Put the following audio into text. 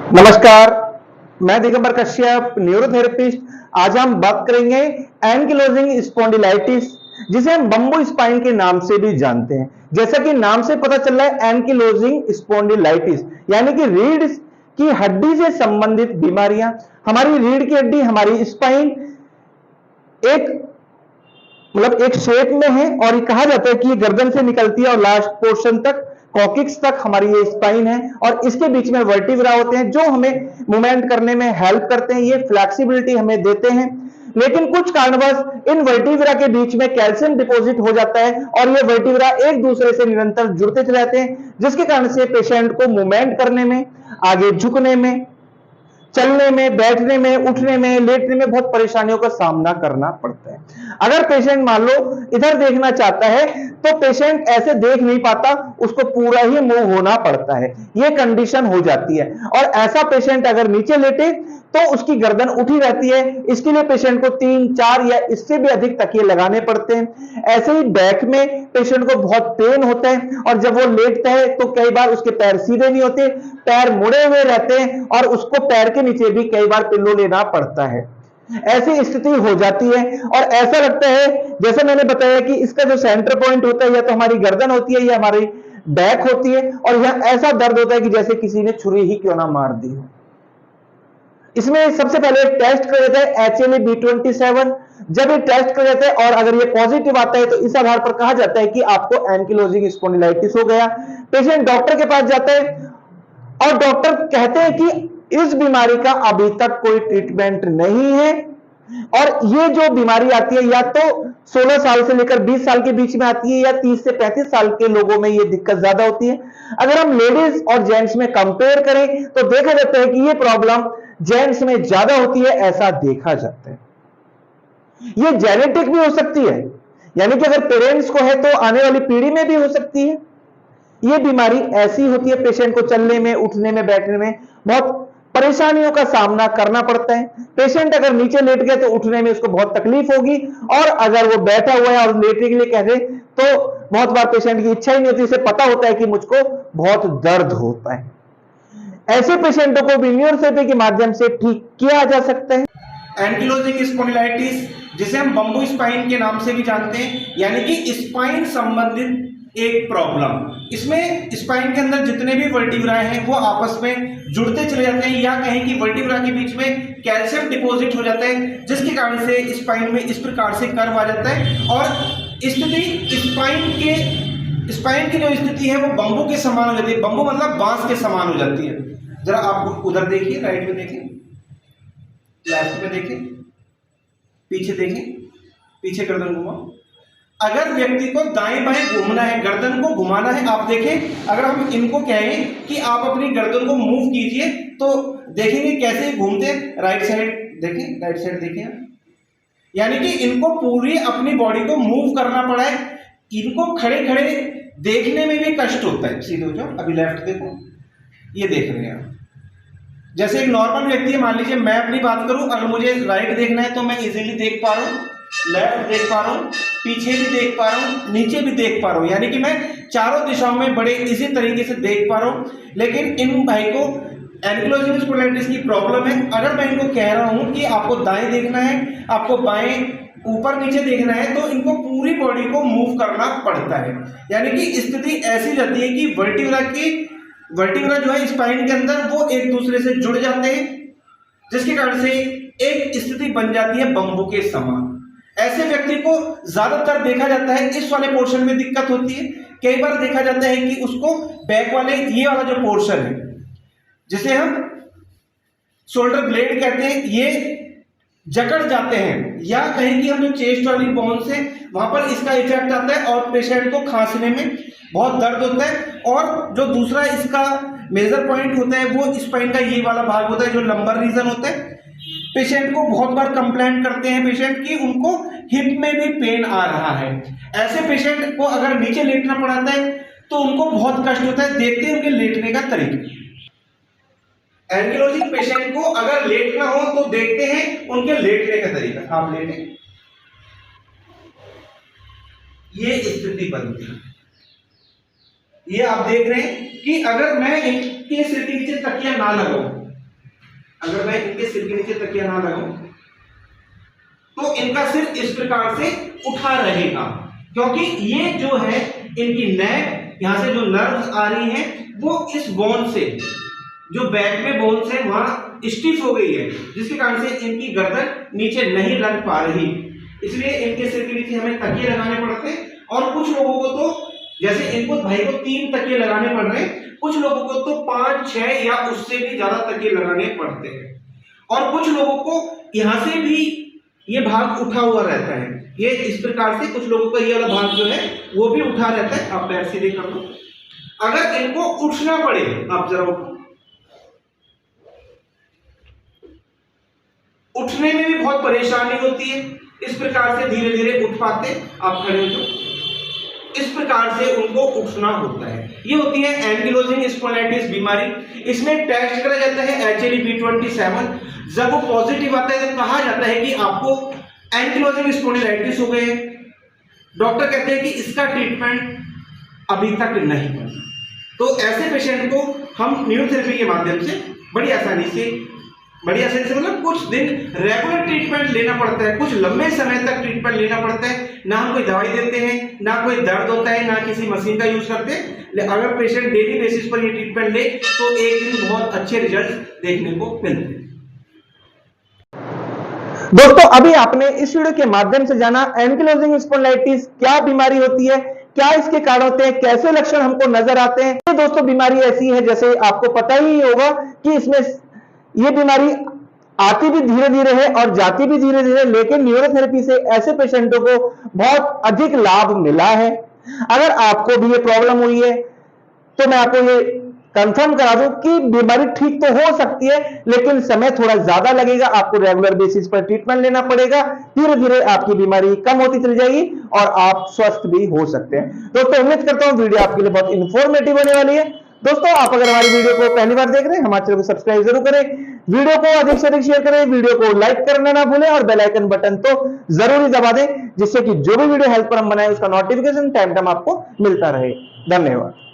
नमस्कार, मैं दिगंबर कश्यप, न्यूरोथेरेपिस्ट। आज हम बात करेंगे एंकिलोजिंग स्पॉन्डिलाइटिस, जिसे हम बम्बू स्पाइन के नाम से भी जानते हैं। जैसा कि नाम से पता चल रहा है, एंकिलोजिंग स्पॉन्डिलाइटिस यानी कि रीढ़ की हड्डी से संबंधित बीमारियां। हमारी रीढ़ की हड्डी, हमारी स्पाइन एक एक शेप में है और ये कहा जाता है कि ये गर्दन से निकलती है और लास्ट पोर्शन तक, कॉकिक्स तक हमारी ये स्पाइन है और इसके बीच में वर्टिब्रा होते हैं जो हमें मूवमेंट करने में हेल्प करते हैं, ये फ्लेक्सिबिलिटी हमें देते हैं। लेकिन कुछ कारणवश इन वर्टिब्रा के बीच में कैल्शियम डिपॉजिट हो जाता है और ये वर्टिब्रा एक दूसरे से निरंतर जुड़ते चले जाते हैं, जिसके कारण से पेशेंट को मूवमेंट करने में, आगे झुकने में, चलने में, बैठने में, उठने में, लेटने में बहुत परेशानियों का सामना करना पड़ता है। अगर पेशेंट मान लो इधर देखना चाहता है तो पेशेंट ऐसे देख नहीं पाता, उसको पूरा ही मूव होना पड़ता है, ये कंडीशन हो जाती है। और ऐसा पेशेंट अगर नीचे लेटे तो उसकी गर्दन उठी रहती है। इसके लिए पेशेंट को 3-4 या इससे भी अधिक तकिए लगाने पड़ते हैं। ऐसे ही बैक में पेशेंट को बहुत पेन होता है और जब वो लेटता है तो कई बार उसके पैर सीधे नहीं होते, पैर मुड़े हुए रहते हैं और उसको पैर के नीचे भी कई बार पिल्लो लेना पड़ता है। ऐसी स्थिति हो जाती है और ऐसा लगता है, जैसे मैंने बताया कि इसका जो सेंटर पॉइंट होता है या तो हमारी गर्दन होती है या हमारी बैक होती है और यहां ऐसा दर्द होता है कि जैसे किसी ने छुरी ही क्यों ना मार दी हो। इसमें सबसे पहले एक टेस्ट कर देते हैं HLA-B27। जब ये टेस्ट कर देते हैं और अगर ये पॉजिटिव आता है तो इस आधार पर कहा जाता है कि आपको एंकिलोजिंग स्पॉन्डिलाइटिस हो गया। पेशेंट डॉक्टर के पास जाता है और डॉक्टर कहते हैं कि इस बीमारी का अभी तक कोई ट्रीटमेंट नहीं है और ये जो बीमारी आती है या तो 16 साल से लेकर 20 साल के बीच में आती है या 30 से 35 साल के लोगों में ये दिक्कत ज्यादा होती है। अगर हम लेडीज और जेंट्स में कंपेयर करें तो देखा जाता है कि ये प्रॉब्लम जेंट्स में ज्यादा होती है, ऐसा देखा जाता है। ये जेनेटिक भी हो सकती है, यानी कि अगर पेरेंट्स को है तो आने वाली पीढ़ी में भी हो सकती है। ये बीमारी ऐसी होती है, पेशेंट को चलने में, उठने में, बैठने में बहुत परेशानियों का सामना करना पड़ता है। पेशेंट अगर नीचे लेट गया तो उठने में उसको बहुत तकलीफ होगी और अगर वो बैठा हुआ है और लेटने के लिए कह दे तो बहुत बार पेशेंट की इच्छा ही नहीं होती, इसे पता होता है कि मुझको बहुत दर्द होता है। ऐसे पेशेंटों को भी न्यूरोथेरेपी के माध्यम से ठीक किया जा सकता है। एंकिलोजिंग स्पॉन्डिलाइटिस, जिसे हम बम्बू स्पाइन के नाम से भी जानते हैं, यानी कि स्पाइन संबंधित एक प्रॉब्लम। इसमें स्पाइन के अंदर जितने भी वर्टिब्राए हैं वो आपस में जुड़ते चले जाते हैं या कहें कि वर्टिब्रा के बीच में कैल्शियम डिपॉजिट हो जाता है, जिसके कारण से स्पाइन में इस प्रकार से कर्व आ जाता है और स्थिति स्पाइन की जो स्थिति है वो बम्बू के समान हो जाती है। बम्बू मतलब बांस के समान हो जाती है। जरा आप उधर देखिए, राइट में देखिए, लेफ्ट में देखें, पीछे देखें, पीछे गर्दन घुमाओ। अगर व्यक्ति को दाएं बाएं घूमना है, गर्दन को घुमाना है, आप देखें, अगर हम इनको कहें कि आप अपनी गर्दन को मूव कीजिए तो देखेंगे कैसे घूमते हैं। राइट साइड देखें, राइट साइड देखें, यानी कि इनको पूरी अपनी बॉडी को मूव करना पड़ा है। इनको खड़े खड़े देखने में भी कष्ट होता है। सीधे हो जाओ, अभी लेफ्ट देखो, ये देख रहे हैं आप। जैसे एक नॉर्मल व्यक्ति है, मान लीजिए मैं अपनी बात करूं, अगर मुझे राइट देखना है तो मैं इजीली देख पा रहा हूं, लेफ्ट देख पा रहा हूं, पीछे भी देख पा रहा हूं, नीचे भी देख पा रहा हूं, यानी कि मैं चारों दिशाओं में बड़े इसी तरीके से देख पा रहा हूं। लेकिन इन भाई को एंकिलोजिंग स्पॉन्डिलाइटिस की प्रॉब्लम है। अगर मैं इनको कह रहा हूं कि आपको दाएं देखना है, आपको बाएं ऊपर नीचे देखना है, तो इनको पूरी बॉडी को मूव करना पड़ता है। यानी कि स्थिति ऐसी रहती है कि वर्टिब्रा जो है स्पाइन के अंदर वो एक दूसरे से जुड़ जाते हैं, जिसके कारण से एक स्थिति बन जाती है बम्बू के समान। ऐसे व्यक्ति को ज्यादातर देखा जाता है इस वाले पोर्शन में दिक्कत होती है। कई बार देखा जाता है कि उसको बैक वाले ये वाला जो पोर्शन है, जिसे हम शोल्डर ब्लेड कहते हैं, ये जकड़ जाते हैं या कहीं कि हम जो चेस्ट वाली बोन्स है वहां पर इसका इफेक्ट आता है और पेशेंट को खांसने में बहुत दर्द होता है। और जो दूसरा इसका मेजर पॉइंट होता है वो स्पाइन का ये वाला भाग होता है जो लंबर रीजन होता है। पेशेंट को बहुत बार कंप्लेंट करते हैं पेशेंट की उनको हिप में भी पेन आ रहा है। ऐसे पेशेंट को अगर नीचे लेटना पड़ता है तो उनको बहुत कष्ट होता है। देखते हैं उनके लेटने का तरीका। एंकिलोजिंग पेशेंट को अगर लेटना हो तो देखते हैं उनके लेटने का तरीका। आप लेटे, ये स्थिति बनती है। ये आप देख रहे हैं कि अगर मैं इनके सिर के नीचे तकिया ना लगाऊं अगर मैं इनके सिर के नीचे तकिया ना लगाऊं तो इनका सिर इस प्रकार से उठा रहेगा, क्योंकि ये जो है इनकी नेक, यहां से जो नर्व्स आ रही हैं वो इस बोन से, जो बैक में बोन से वहां स्टिफ हो गई है, जिसके कारण से इनकी गर्दन नीचे नहीं लग पा रही, इसलिए इनके सिर के नीचे हमें तकिए लगाने पड़ते हैं। और कुछ लोगों को तो, जैसे इनको भाई को 3 तकिए लगाने पड़ रहे हैं, कुछ लोगों को तो 5, 6 या उससे भी ज्यादा तकिए लगाने पड़ते हैं। और कुछ लोगों को यहां से भी ये भाग उठा हुआ रहता है, ये इस प्रकार से कुछ लोगों का ये वाला भाग जो है वो भी उठा रहता है। आप पैर सीधे कर लो, अगर इनको उठना पड़े, आप जरा उठने में भी बहुत परेशानी होती है, इस प्रकार से धीरे धीरे उठ पाते, आप खड़े हो जाओ, इस प्रकार से उनको उठना होता है। ये होती है एंकिलोजिंग स्पॉन्डिलाइटिस बीमारी। इसमें टेस्ट करा जाता है HLA-B27। जब वो पॉजिटिव आता है तो कहा जाता है कि आपको एंकिलोजिंग स्पॉन्डिलाइटिस हो गए। डॉक्टर कहते हैं कि इसका ट्रीटमेंट अभी तक नहीं बना, तो ऐसे पेशेंट को हम न्यूरोथेरेपी के माध्यम से बड़ी आसानी से मतलब कुछ दिन रेगुलर ट्रीटमेंट लेना पड़ता है, कुछ लंबे समय तक ट्रीटमेंट लेना पड़ता है। ना हम कोई दवाई देते हैं, ना कोई दर्द होता है, ना किसी मशीन का यूज करते हैं। अगर पेशेंट डेली बेसिस पर ये ट्रीटमेंट ले तो एक दिन बहुत अच्छे रिजल्ट देखने को मिलते हैं। दोस्तों, अभी आपने इस वीडियो के माध्यम से जाना एंकिलोजिंग स्पॉन्डिलाइटिस क्या बीमारी होती है, क्या इसके कारण होते हैं, कैसे लक्षण हमको नजर आते हैं। ये दोस्तों बीमारी ऐसी है, जैसे आपको पता ही होगा कि इसमें ये बीमारी आती भी धीरे धीरे है और जाती भी धीरे धीरे, लेकिन न्यूरोथेरेपी से ऐसे पेशेंटों को बहुत अधिक लाभ मिला है। अगर आपको भी ये प्रॉब्लम हुई है तो मैं आपको ये कंफर्म करा दूं कि बीमारी ठीक तो हो सकती है, लेकिन समय थोड़ा ज्यादा लगेगा। आपको रेगुलर बेसिस पर ट्रीटमेंट लेना पड़ेगा, धीरे धीरे आपकी बीमारी कम होती चली जाएगी और आप स्वस्थ भी हो सकते हैं। दोस्तों, उम्मीद करता हूं वीडियो आपके लिए बहुत इंफॉर्मेटिव होने वाली है। दोस्तों, आप अगर हमारी वीडियो को पहली बार देख रहे हैं, हमारे चैनल को सब्सक्राइब जरूर करें, वीडियो को अधिक से अधिक शेयर करें, वीडियो को लाइक करना ना भूलें और बेल आइकन बटन तो जरूर ही दबा दें, जिससे कि जो भी वीडियो हेल्प पर हम बनाए उसका नोटिफिकेशन टाइम टाइम आपको मिलता रहे। धन्यवाद।